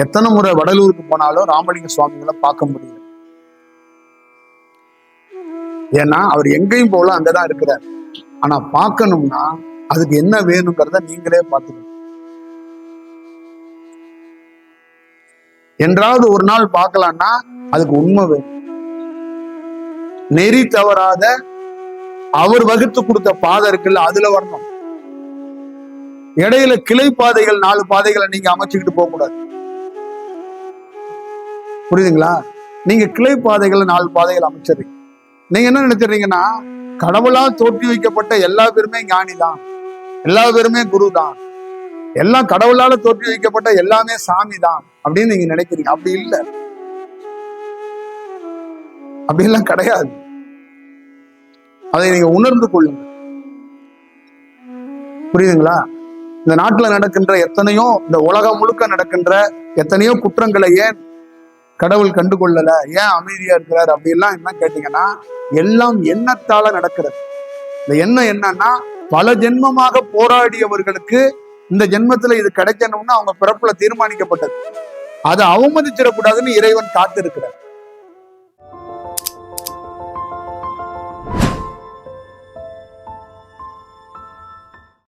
எத்தனை முறை வடலூருக்கு போனாலும் ராமலிங்க சுவாமிகளை பார்க்க முடியல. ஏன்னா அவர் எங்கேயும் போல அங்கதான் இருக்கிறார். ஆனா பார்க்கணும்னா அதுக்கு என்ன வேணுங்கிறத நீங்களே பார்த்துக்கணும். என்றாவது ஒரு நாள் பார்க்கலாம்னா அதுக்கு உண்மை வேணும். நெறி தவறாத அவர் வகுத்து கொடுத்த பாதை இருக்குல்ல, அதுல வரணும். இடையில கிளை பாதைகள் 4 பாதைகளை நீங்க அமைச்சுக்கிட்டு போக கூடாது. புரியுதுங்களா? நீங்க கிளை பாதைகள் 4 பாதைகள் அமைச்சிடுறீங்க. நீங்க என்ன நினைச்சிடுறீங்கன்னா, கடவுளால் தோற்றி வைக்கப்பட்ட எல்லா பேருமே ஞானி தான், எல்லா பேருமே குரு தான், எல்லாம் கடவுளால தோற்றி வைக்கப்பட்ட எல்லாமே சாமி தான் அப்படின்னு நீங்க நினைக்கிறீங்க. அப்படி இல்லை, அப்படி எல்லாம் கிடையாது. அதை நீங்க உணர்ந்து கொள்ளுங்க. புரியுதுங்களா? இந்த நாட்டுல நடக்கின்ற எத்தனையோ, இந்த உலகம் முழுக்க நடக்கின்ற எத்தனையோ குற்றங்களை ஏன் கடவுள் கண்டுகொள்ளல, ஏன் அமைதியா இருக்கிறார் அப்படிலாம் என்ன கேட்டீங்கன்னா, எல்லாம் எண்ணத்தால நடக்கிறது. இந்த எண்ணம் என்னன்னா, பல ஜென்மமாக போராடியவர்களுக்கு இந்த ஜென்மத்துல இது கிடைக்கணும்னு அவங்க பிறப்புல தீர்மானிக்கப்பட்டது. அதை அவமதிச்சிடக்கூடாதுன்னு இறைவன் காத்து இருக்கிறார்.